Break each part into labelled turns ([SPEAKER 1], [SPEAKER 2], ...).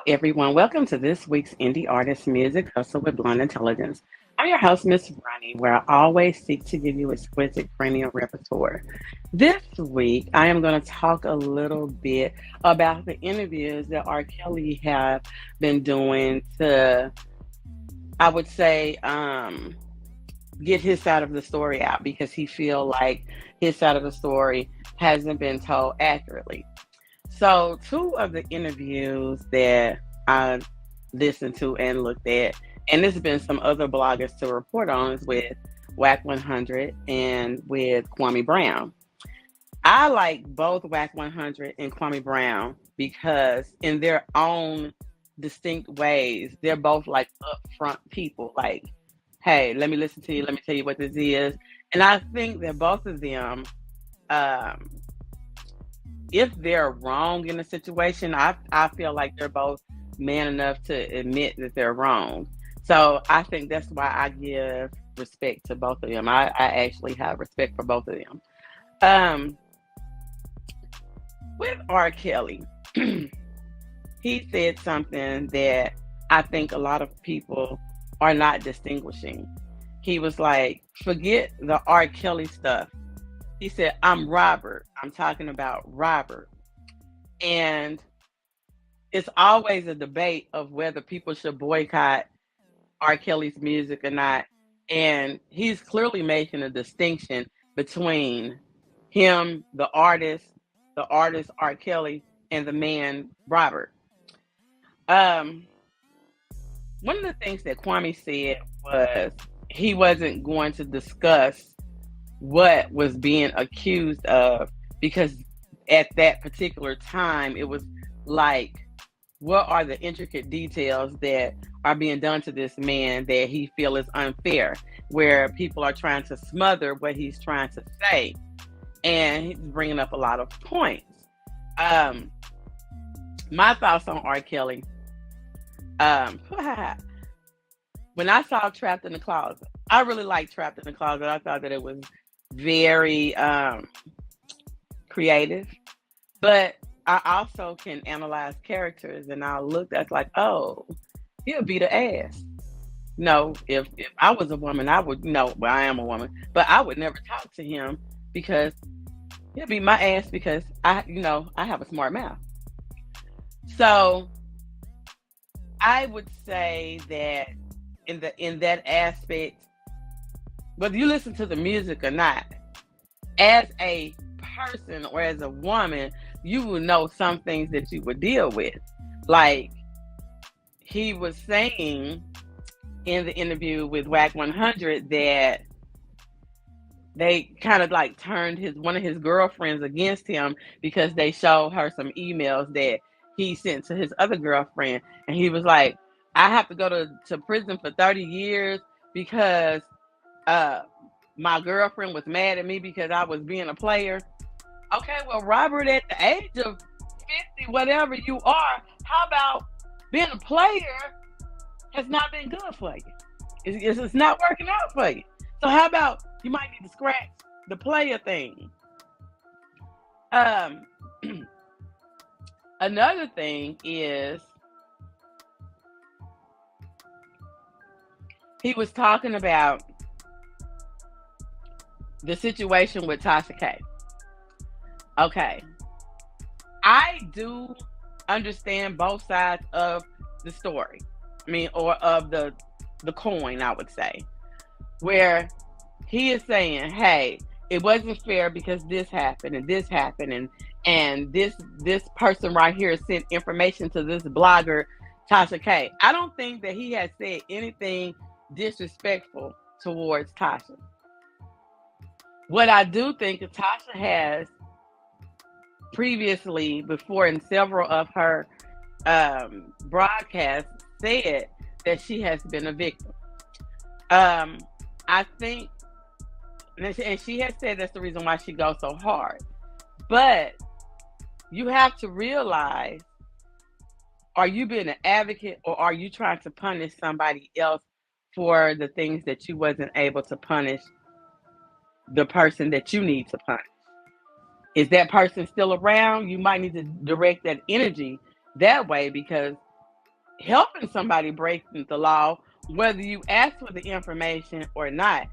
[SPEAKER 1] Everyone. Welcome to this week's Indie Artist Music Hustle with Blonde Intelligence. I'm your host, Miss Ronnie, where I always seek to give you exquisite cranial repertoire. This week, I am going to talk a little bit about the interviews that R. Kelly have been doing to, I would say, get his side of the story out because he feel like his side of the story hasn't been told accurately. So, two of the interviews that I listened to and looked at, and there's been some other bloggers to report on, is with Wack 100 and with Kwame Brown. I like both Wack 100 and Kwame Brown because, in their own distinct ways, they're both like upfront people. Like, hey, let me listen to you. Let me tell you what this is. And I think that both of them, um, if they're wrong in a situation, I feel like they're both man enough to admit that they're wrong. So I think that's why I give respect to both of them. I actually have respect for both of them. Um, with R. Kelly, he said something that I think a lot of people are not distinguishing. He was like, forget the R. Kelly stuff. He said, I'm Robert. I'm talking about Robert. And it's always a debate of whether people should boycott R. Kelly's music or not. And he's clearly making a distinction between him, the artist R. Kelly, and the man Robert. Um, One of the things that Kwame said was he wasn't going to discuss what was being accused of because at that particular time it was like, what are the intricate details that are being done to this man that he feel is unfair, where people are trying to smother what he's trying to say, and he's bringing up a lot of points. um my thoughts on R. Kelly. um when I saw Trapped in the Closet, I really liked Trapped in the Closet. I thought that it was very creative, but I also can analyze characters, and I looked at like, oh, he'll beat the ass. No, if I was a woman, I would no. Well, I am a woman, but I would never talk to him because he'll beat my ass because I have a smart mouth. So I would say that in that aspect, whether you listen to the music or not, as a person or as a woman, you will know some things that you would deal with. Like he was saying in the interview with Wack 100 that they kind of like turned his one of his girlfriends against him because they showed her some emails that he sent to his other girlfriend, and he was like, I have to go to prison for 30 years because uh my girlfriend was mad at me because I was being a player. Okay, well, Robert, at the age of 50, whatever you are, how about being a player has not been good for you? It's not working out for you. So how about you might need to scratch the player thing? Um, Another thing is he was talking about the situation with Tasha K. Okay, I do understand both sides of the story. I mean, or of the coin, I would say, where he is saying, "Hey, it wasn't fair because this happened, and this person right here sent information to this blogger, Tasha K." I don't think that he has said anything disrespectful towards Tasha. What I do think is Tasha has previously, before in several of her broadcasts, said that she has been a victim. Um, I think, and she has said that's the reason why she goes so hard. But you have to realize, are you being an advocate or are you trying to punish somebody else for the things that you wasn't able to punish the person that you need to punish? Is that person still around? You might need to direct that energy that way because helping somebody break the law, whether you ask for the information or not.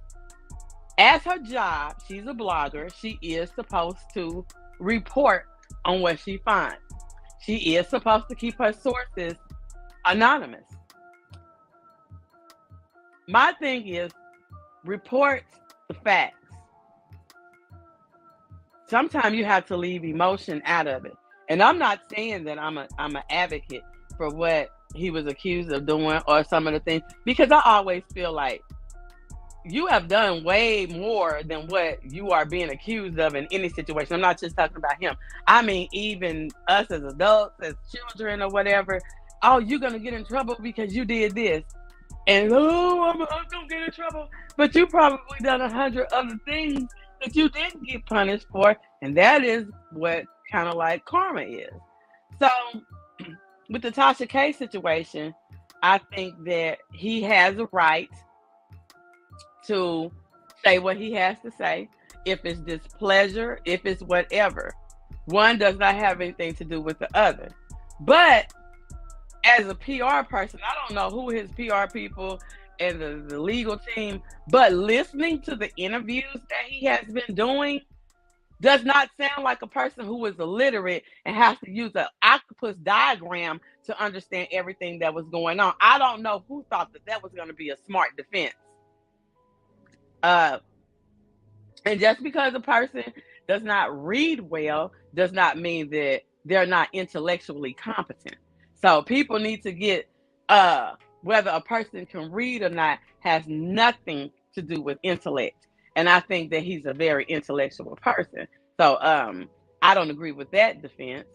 [SPEAKER 1] As her job, she's a blogger. She is supposed to report on what she finds. She is supposed to keep her sources anonymous. My thing is report the facts. Sometimes you have to leave emotion out of it. And I'm not saying that I'm an advocate for what he was accused of doing or some of the things, because I always feel like you have done way more than what you are being accused of in any situation. I'm not just talking about him. I mean, even us as adults, as children or whatever. Oh, you're going to get in trouble because you did this. And, oh, I'm going to get in trouble. But you probably done 100 other things that you didn't get punished for. And that is what kind of like karma is. So with the Tasha K situation, I think that he has a right to say what he has to say. If it's displeasure, if it's whatever, one does not have anything to do with the other. But as a PR person, I don't know who his PR people and the legal team, but listening to the interviews that he has been doing does not sound like a person who is illiterate and has to use an octopus diagram to understand everything that was going on. I don't know who thought that that was going to be a smart defense. And just because a person does not read well does not mean that they're not intellectually competent. So people need to get whether a person can read or not has nothing to do with intellect. And I think that he's a very intellectual person. So I don't agree with that defense.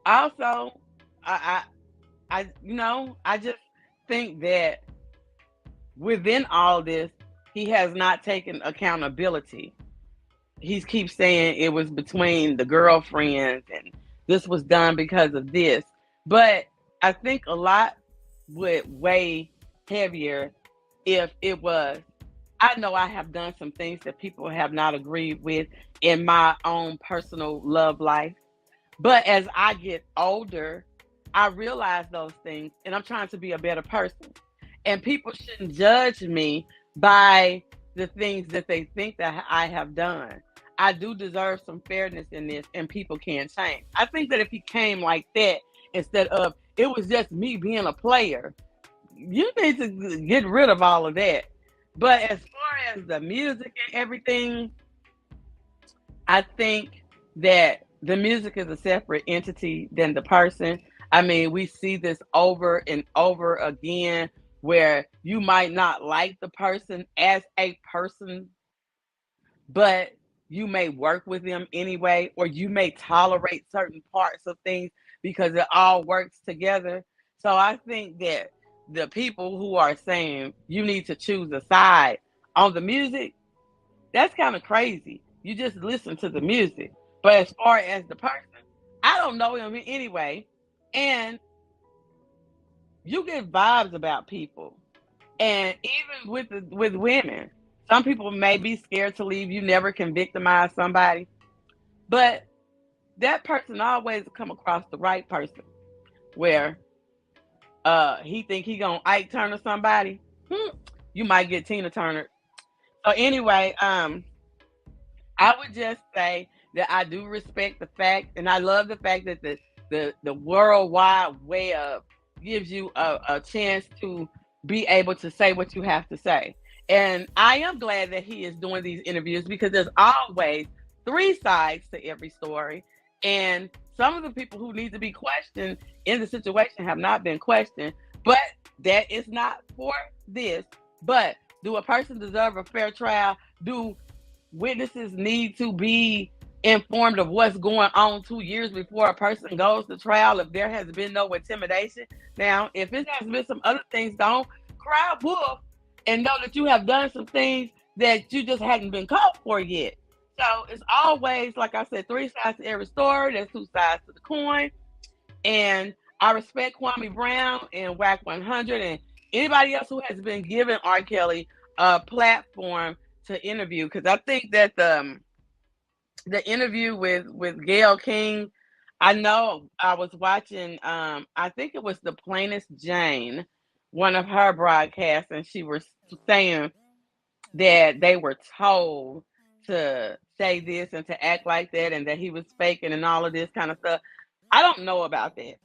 [SPEAKER 1] Also, I just think that within all this, he has not taken accountability. He keeps saying it was between the girlfriends and this was done because of this. But I think a lot would weigh heavier if it was, I know I have done some things that people have not agreed with in my own personal love life. But as I get older, I realize those things and I'm trying to be a better person. And people shouldn't judge me by the things that they think that I have done. I do deserve some fairness in this, and people can't change. I think that if he came like that, instead of it was just me being a player, you need to get rid of all of that. But as far as the music and everything, I think that the music is a separate entity than the person. I mean, we see this over and over again where you might not like the person as a person, but you may work with them anyway, or you may tolerate certain parts of things because it all works together. So I think that the people who are saying you need to choose a side on the music, that's kind of crazy. You just listen to the music. But as far as the person, I don't know him anyway. And you get vibes about people. And even with women, some people may be scared to leave. You never can victimize somebody. But that person always come across the right person where he think he gonna Ike Turner somebody. You might get Tina Turner. So anyway, I would just say that I do respect the fact, and I love the fact that the World Wide Web gives you a chance to be able to say what you have to say. And I am glad that he is doing these interviews because there's always three sides to every story. And some of the people who need to be questioned in the situation have not been questioned. But that is not for this. But do a person deserve a fair trial? Do witnesses need to be informed of what's going on 2 years before a person goes to trial if there has been no intimidation? Now, if it has been some other things, don't cry wolf and know that you have done some things that you just hadn't been caught for yet. So it's always, like I said, three sides to every story. There's two sides to the coin. And I respect Kwame Brown and Wack 100 and anybody else who has been given R. Kelly a platform to interview. Because I think that the interview with Gayle King, I know I was watching, I think it was the plainest Jane, one of her broadcasts, and she was saying that they were told to say this and to act like that, and that he was faking and all of this kind of stuff. I don't know about that.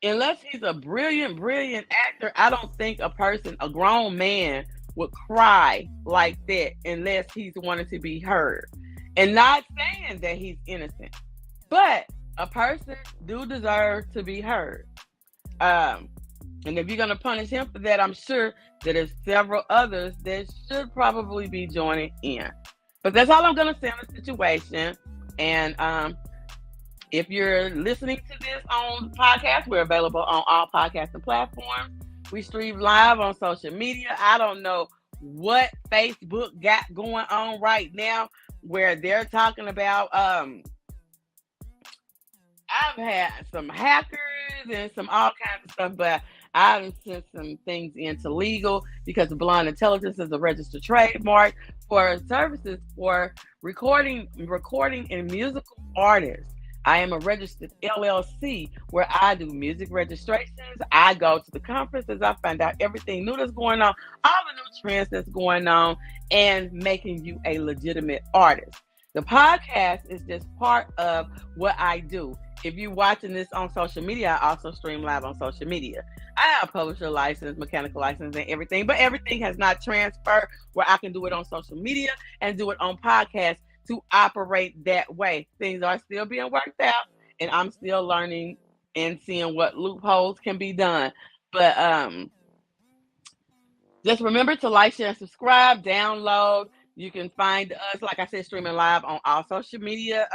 [SPEAKER 1] Unless he's a brilliant, brilliant actor, I don't think a grown man, would cry like that unless he's wanted to be heard. And not saying that he's innocent, but a person do deserve to be heard. Um, and if you're gonna punish him for that, I'm sure that there's several others that should probably be joining in. But that's all I'm gonna say on the situation. And if you're listening to this on podcast, we're available on all podcasting platforms. We stream live on social media. I don't know what Facebook got going on right now where they're talking about I've had some hackers and some all kinds of stuff, but I've sent some things into legal because Blonde Intelligence is a registered trademark for services for recording and musical artists. I am a registered LLC where I do music registrations. I go to the conferences. I find out everything new that's going on, all the new trends that's going on, and making you a legitimate artist. The podcast is just part of what I do. If you're watching this on social media, I also stream live on social media. I have a publisher license, mechanical license, and everything, but everything has not transferred where I can do it on social media and do it on podcasts to operate that way. Things are still being worked out, and I'm still learning and seeing what loopholes can be done. But just remember to like, share, and subscribe, download. You can find us, like I said, streaming live on all social media,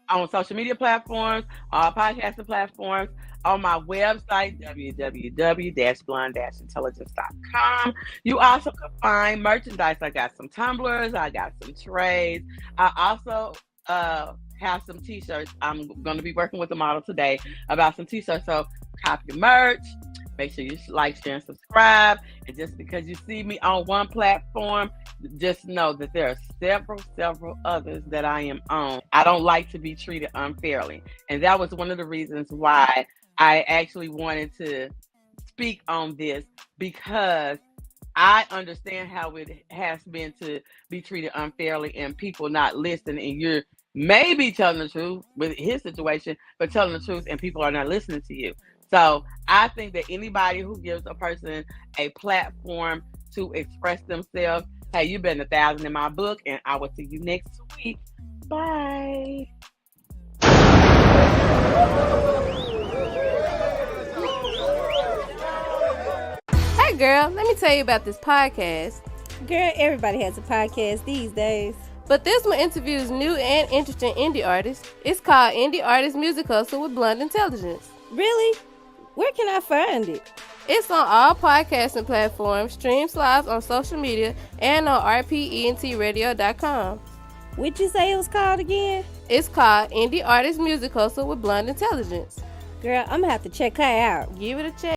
[SPEAKER 1] on social media platforms, all podcasting platforms, on my website, www-blonde-intelligence.com. You also can find merchandise. I got some tumblers, I got some trays. I also have some t-shirts. I'm going to be working with a model today about some t-shirts. So cop your merch. Make sure you like, share, and subscribe. And just because you see me on one platform, just know that there are several others that I am on. I don't like to be treated unfairly. And that was one of the reasons why I actually wanted to speak on this, because I understand how it has been to be treated unfairly and people not listening, and you're maybe telling the truth with his situation, but telling the truth and people are not listening to you. So I think that anybody who gives a person a platform to express themselves, hey, you've been 1,000 in my book, and I will see you next week. Bye.
[SPEAKER 2] Hey girl, let me tell you about this podcast.
[SPEAKER 3] Girl, everybody has a podcast these days.
[SPEAKER 2] But this one interviews new and interesting indie artists. It's called Indie Artist Music Hustle with Blonde Intelligence.
[SPEAKER 3] Really? Where can I find it?
[SPEAKER 2] It's on all podcasting platforms, streams live on social media, and on rpentradio.com.
[SPEAKER 3] What'd you say it was called again?
[SPEAKER 2] It's called Indie Artist Music Hustle with Blonde Intelligence.
[SPEAKER 3] Girl, I'm gonna have to check her out.
[SPEAKER 2] Give it a check.